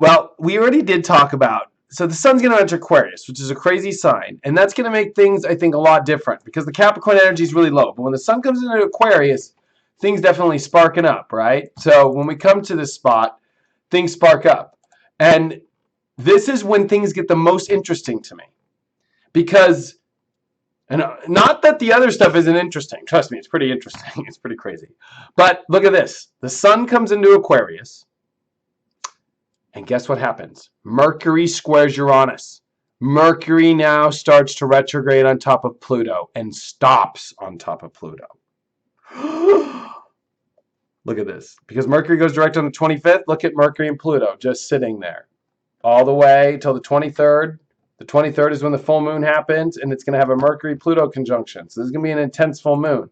Well, we already did talk about, so the sun's going to enter Aquarius, which is a crazy sign. And that's going to make things, I think, a lot different because the Capricorn energy is really low. But when the sun comes into Aquarius, things definitely sparking up, right? So when we come to this spot, things spark up. And this is when things get the most interesting to me. Because, and not that the other stuff isn't interesting. Trust me, it's pretty interesting. It's pretty crazy. But look at this. The sun comes into Aquarius. And guess what happens? Mercury squares Uranus. Mercury now starts to retrograde on top of Pluto and stops on top of Pluto. Look at this. Because Mercury goes direct on the 25th, look at Mercury and Pluto just sitting there all the way till the 23rd. The 23rd is when the full moon happens, and it's going to have a Mercury-Pluto conjunction. So this is going to be an intense full moon.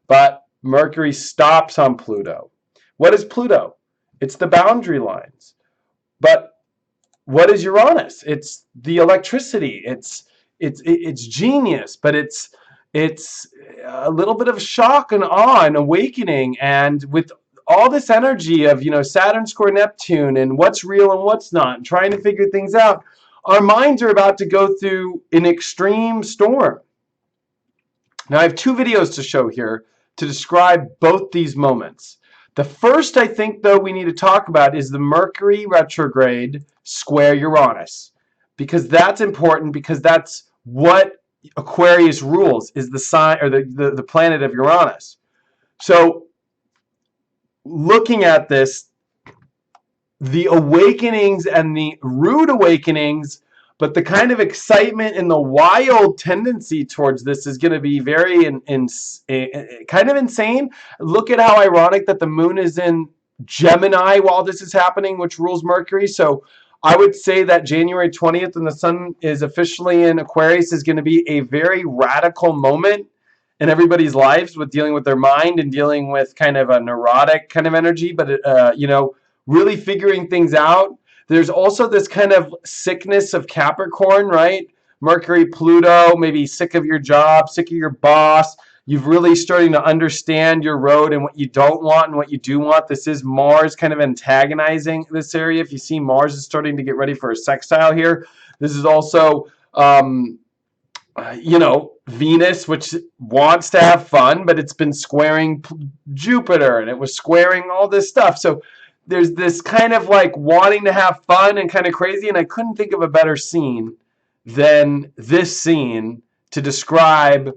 But Mercury stops on Pluto. What is Pluto? It's the boundary lines. But what is Uranus? It's the electricity. It's genius, but it's a little bit of shock and awe and awakening. And with all this energy of, Saturn square Neptune and what's real and what's not, and trying to figure things out, our minds are about to go through an extreme storm. Now, I have two videos to show here to describe both these moments. The first, I think, though, we need to talk about is the Mercury retrograde square Uranus, because that's important, because that's what Aquarius rules, is the sign or the planet of Uranus. So looking at this, the awakenings and the rude awakenings, but the kind of excitement and the wild tendency towards this is going to be very kind of insane. Look at how ironic that the moon is in Gemini while this is happening, which rules Mercury. So I would say that January 20th, when the sun is officially in Aquarius, is going to be a very radical moment in everybody's lives with dealing with their mind and dealing with kind of a neurotic kind of energy, but really figuring things out. There's also this kind of sickness of Capricorn, right? Mercury, Pluto, maybe sick of your job, sick of your boss. You've really starting to understand your road and what you don't want and what you do want. This is Mars kind of antagonizing this area. If you see, Mars is starting to get ready for a sextile here. This is also, Venus, which wants to have fun, but it's been squaring Jupiter, and it was squaring all this stuff. So there's this kind of like wanting to have fun and kind of crazy, and I couldn't think of a better scene than this scene to describe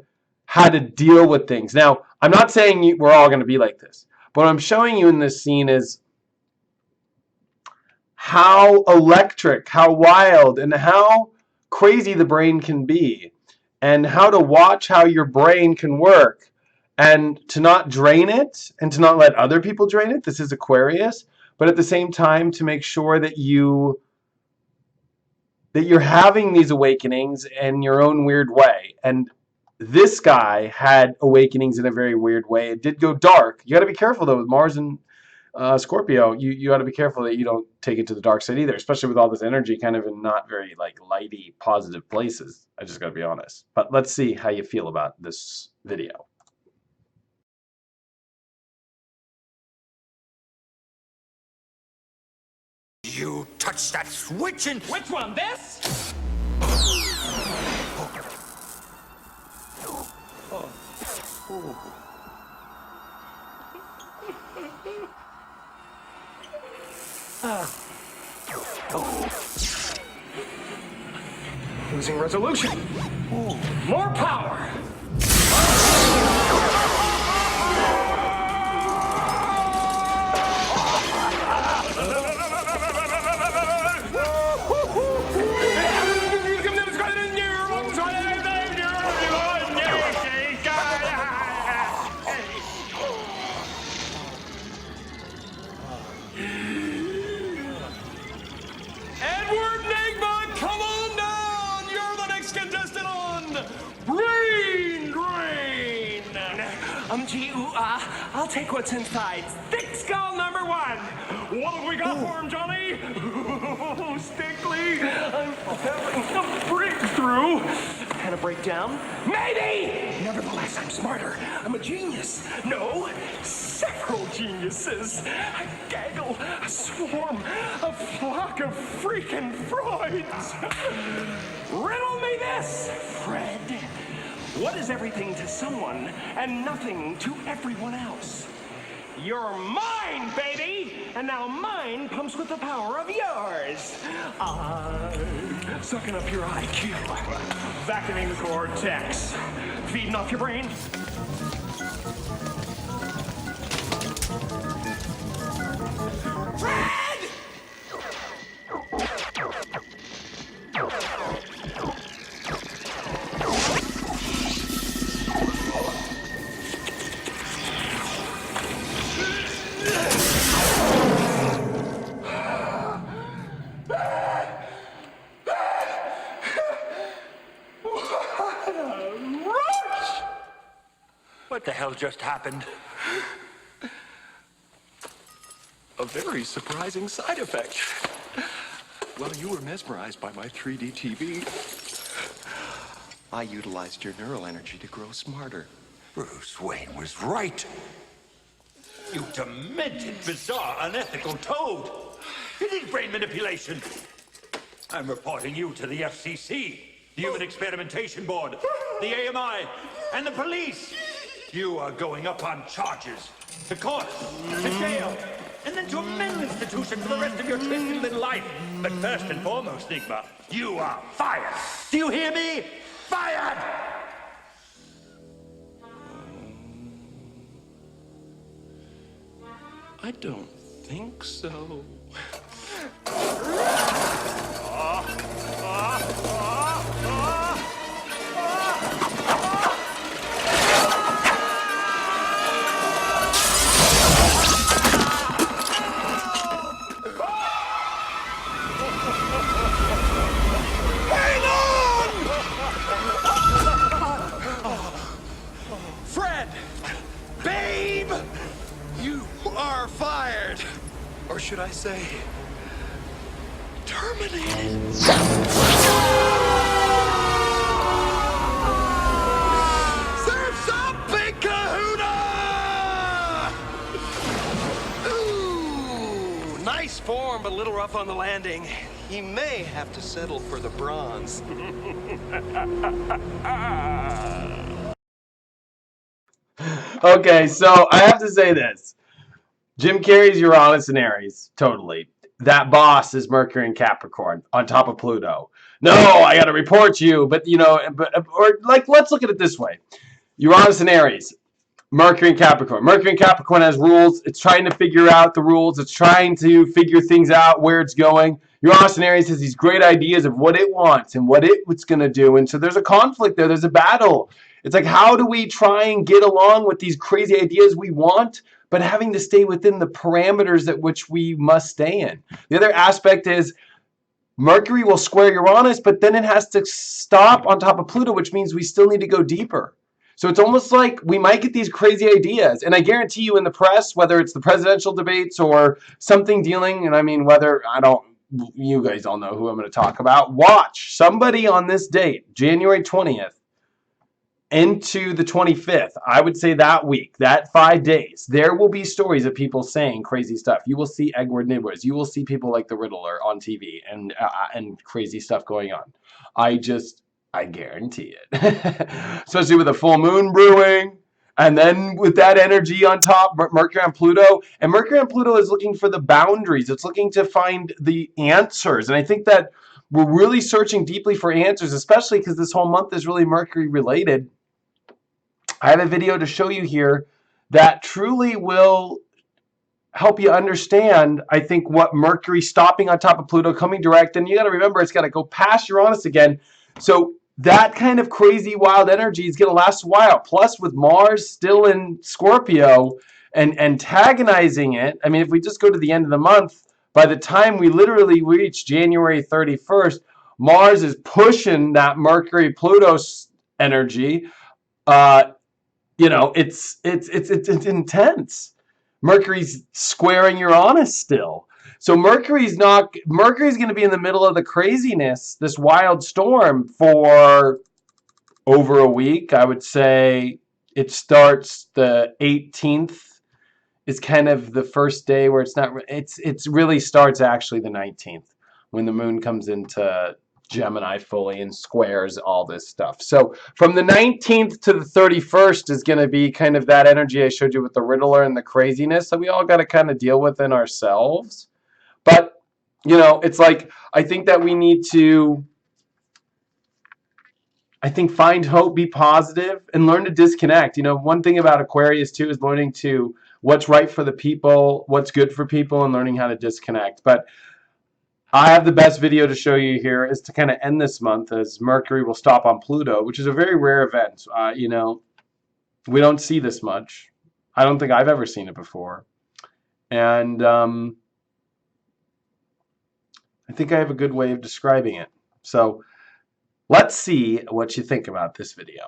how to deal with things. Now, I'm not saying we're all going to be like this, but what I'm showing you in this scene is how electric, how wild, and how crazy the brain can be, and how to watch how your brain can work, and to not drain it and to not let other people drain it. This is Aquarius. But at the same time, to make sure that you're having these awakenings in your own weird way. And this guy had awakenings in a very weird way. It did go dark. You got to be careful, though, with Mars and Scorpio. You got to be careful that you don't take it to the dark side either, especially with all this energy kind of in not very like lighty, positive places. I just got to be honest. But let's see how you feel about this video. You touch that switch and... Which one, this? Losing resolution. Ooh. More power. I'll take what's inside. Thick skull number one. What have we got for him, Johnny? Stickly. I'm having a breakthrough. kind of breakdown. Maybe! Nevertheless, I'm smarter. I'm a genius. No, several geniuses. A gaggle, a swarm, a flock of freaking Freuds. Riddle me this, Fred. What is everything to someone and nothing to everyone else? You're mine, baby! And now mine pumps with the power of yours. Sucking up your IQ. Vacuuming the cortex. Feeding off your brain. Fred! What the hell just happened? A very surprising side effect. Well, you were mesmerized by my 3D TV. I utilized your neural energy to grow smarter. Bruce Wayne was right. You demented, bizarre, unethical toad. It is brain manipulation. I'm reporting you to the FCC, the Human Experimentation Board, the AMI, and the police. You are going up on charges, to court, to jail, and then to a mental institution for the rest of your twisted little life. But first and foremost, Nigma, you are fired. Do you hear me? Fired! I don't think so. Fred! Babe! You are fired! Or should I say, terminated? Surf's up, big kahuna! Ooh, nice form, but a little rough on the landing. He may have to settle for the bronze. Okay, so I have to say this. Jim Carrey's Uranus and Aries, totally. That boss is Mercury and Capricorn on top of Pluto. No, I got to report you, but or like let's look at it this way. Uranus and Aries, Mercury and Capricorn. Mercury and Capricorn has rules. It's trying to figure out the rules. It's trying to figure things out, where it's going. Uranus and Aries has these great ideas of what it wants and what it's going to do. And so there's a conflict there. There's a battle. It's like, how do we try and get along with these crazy ideas we want, but having to stay within the parameters at which we must stay in? The other aspect is Mercury will square Uranus, but then it has to stop on top of Pluto, which means we still need to go deeper. So it's almost like we might get these crazy ideas. And I guarantee you in the press, whether it's the presidential debates or something dealing, and I mean, you guys all know who I'm going to talk about. Watch somebody on this date, January 20th, into the 25th, I would say that week, that 5 days, there will be stories of people saying crazy stuff. You will see Edward Nibblers. You will see people like the Riddler on TV and crazy stuff going on. I guarantee it. Especially with a full moon brewing, and then with that energy on top, Mercury and Pluto. And Mercury and Pluto is looking for the boundaries. It's looking to find the answers. And I think that we're really searching deeply for answers, especially because this whole month is really Mercury related. I have a video to show you here that truly will help you understand, I think, what Mercury stopping on top of Pluto, coming direct, and you got to remember it's got to go past Uranus again. So that kind of crazy wild energy is going to last a while. Plus, with Mars still in Scorpio and antagonizing it, I mean, if we just go to the end of the month, by the time we literally reach January 31st, Mars is pushing that Mercury-Pluto energy. It's intense. Mercury's squaring Uranus still. So Mercury's going to be in the middle of the craziness, this wild storm for over a week. I would say it starts the 18th is kind of the first day where it's really starts actually the 19th when the moon comes into Gemini fully and squares all this stuff. So from the 19th to the 31st is going to be kind of that energy I showed you with the Riddler and the craziness that we all got to kind of deal with in ourselves. But, you know, it's like, I think that we need to, find hope, be positive, and learn to disconnect. You know, one thing about Aquarius too is learning to what's right for the people, what's good for people, and learning how to disconnect. But I have the best video to show you here is to kind of end this month as Mercury will stop on Pluto, which is a very rare event. You know, we don't see this much. I don't think I've ever seen it before. And I think I have a good way of describing it. So let's see what you think about this video.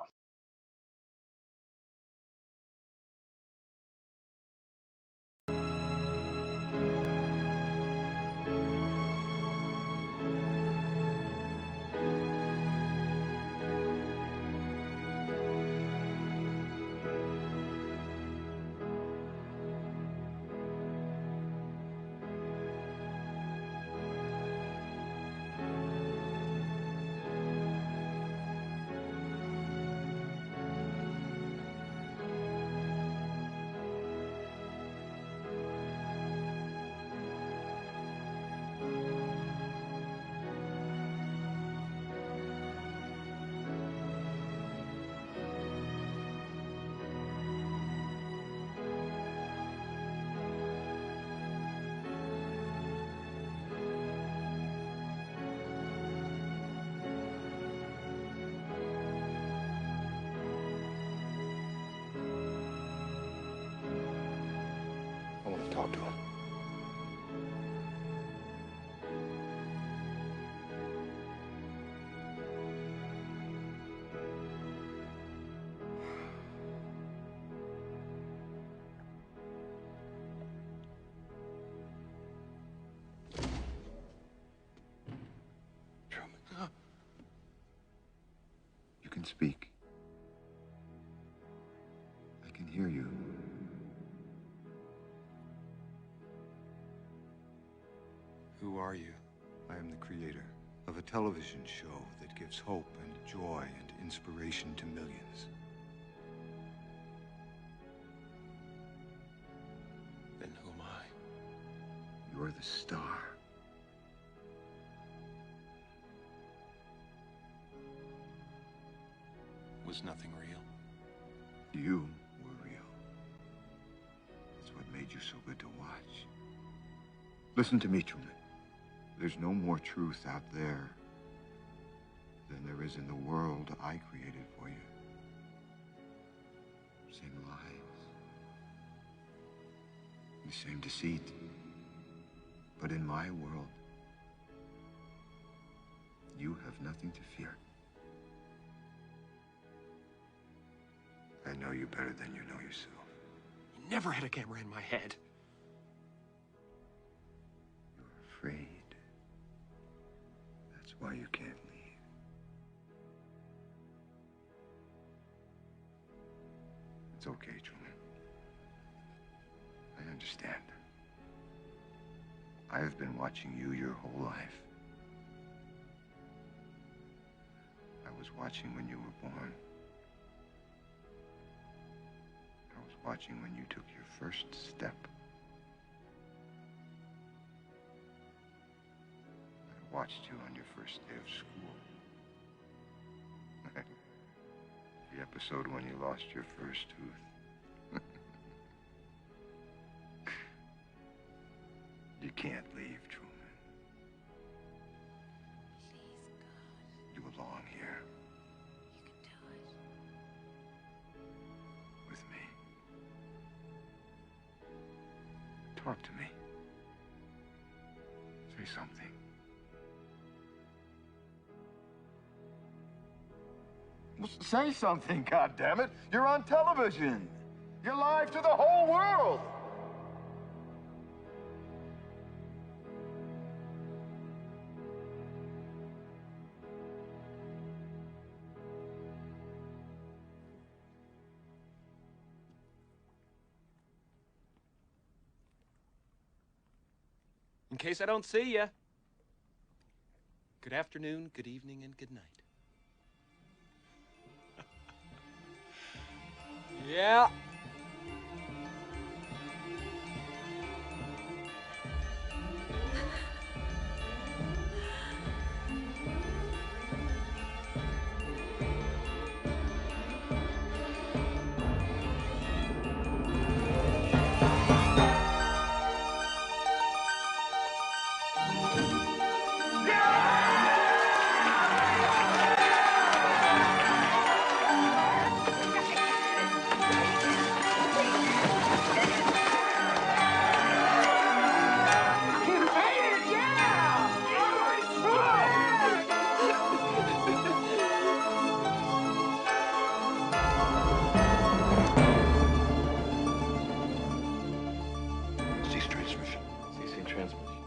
I want to talk to him. Truman. You can speak. I can hear you. Who are you? I am the creator of a television show that gives hope and joy and inspiration to millions. Then who am I? You're the star. Was nothing real? You were real. That's what made you so good to watch. Listen to me, Truman. There's no more truth out there than there is in the world I created for you. Same lies, the same deceit. But in my world, you have nothing to fear. I know you better than you know yourself. You never had a camera in my head. You're afraid. That's why you can't leave. It's okay, Truman. I understand. I have been watching you your whole life. I was watching when you were born. I was watching when you took your first step. I watched you on your first day of school. The episode when you lost your first tooth. You can't leave, Truman. Please, God. You belong here You can do it. with me. Talk to me. Say something. Well, say something, goddammit. You're on television. You're live to the whole world. In case I don't see ya. Good afternoon, good evening, and good night. Yeah. Cease transmission. Ceasing transmission.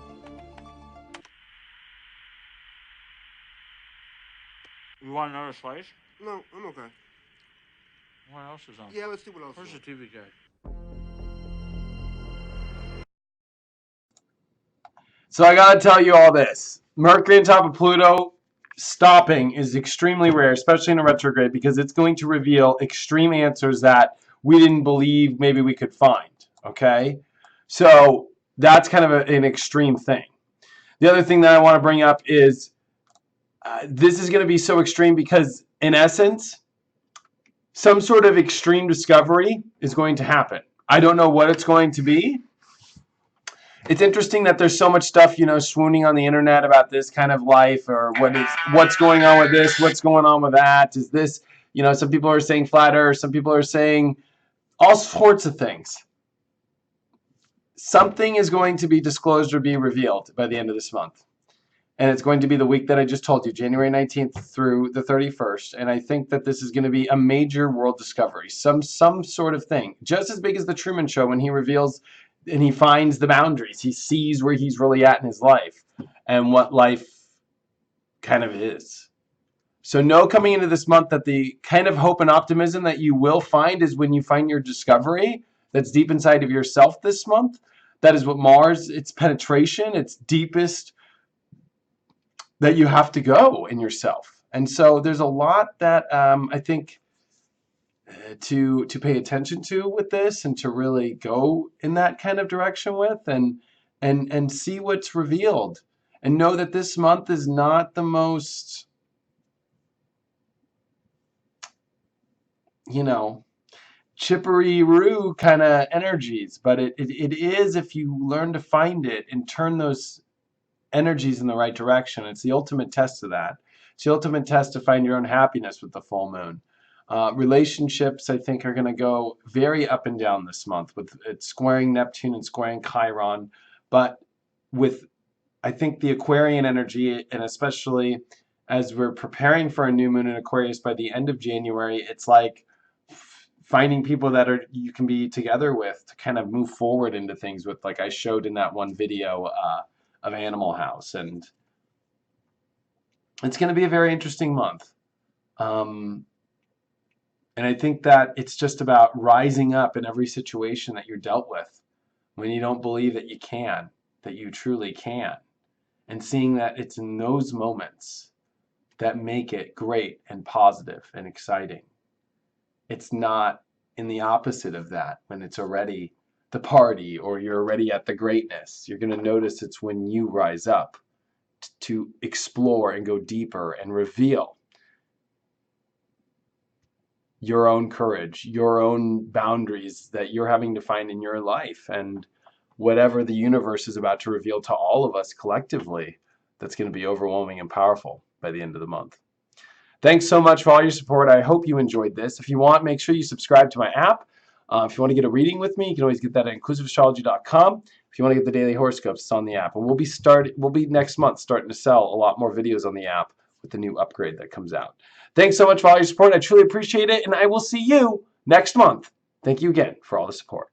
You want another slice? No, I'm okay. What else is on? Yeah, let's see what else. Where's is the on. TV guide? So I gotta tell you all this. Mercury on top of Pluto stopping is extremely rare, especially in a retrograde, because it's going to reveal extreme answers that we didn't believe maybe we could find. Okay? So that's kind of an extreme thing. The other thing that I want to bring up is this is going to be so extreme because, in essence, some sort of extreme discovery is going to happen. I don't know what it's going to be. It's interesting that there's so much stuff, swooning on the internet about this kind of life, or what's going on with this, what's going on with that. Is this, some people are saying flat earth, some people are saying all sorts of things. Something is going to be disclosed or be revealed by the end of this month. And it's going to be the week that I just told you, January 19th through the 31st. And I think that this is going to be a major world discovery, some sort of thing, just as big as the Truman Show when he reveals and he finds the boundaries. He sees where he's really at in his life and what life kind of is. So know coming into this month that the kind of hope and optimism that you will find is when you find your discovery that's deep inside of yourself this month. That is what Mars, its penetration, its deepest, that you have to go in yourself. And so there's a lot that I think to pay attention to with this, and to really go in that kind of direction with, and see what's revealed, and know that this month is not the most, chippery-roo kind of energies, but it is, if you learn to find it and turn those energies in the right direction. It's the ultimate test of that. It's the ultimate test to find your own happiness with the full moon. Relationships, I think, are going to go very up and down this month, with it squaring Neptune and squaring Chiron. But with, I think, the Aquarian energy, and especially as we're preparing for a new moon in Aquarius by the end of January, it's like finding people that you can be together with to kind of move forward into things with, like I showed in that one video of Animal House. And it's going to be a very interesting month. And I think that it's just about rising up in every situation that you're dealt with when you don't believe that you can, that you truly can, and seeing that it's in those moments that make it great and positive and exciting. It's not in the opposite of that, when it's already the party or you're already at the greatness. You're going to notice it's when you rise up to explore and go deeper and reveal your own courage, your own boundaries that you're having to find in your life, and whatever the universe is about to reveal to all of us collectively, that's going to be overwhelming and powerful by the end of the month. Thanks so much for all your support. I hope you enjoyed this. If you want, make sure you subscribe to my app. If you want to get a reading with me, you can always get that at inclusiveastrology.com. If you want to get the daily horoscopes, it's on the app. And we'll be next month starting to sell a lot more videos on the app with the new upgrade that comes out. Thanks so much for all your support. I truly appreciate it, and I will see you next month. Thank you again for all the support.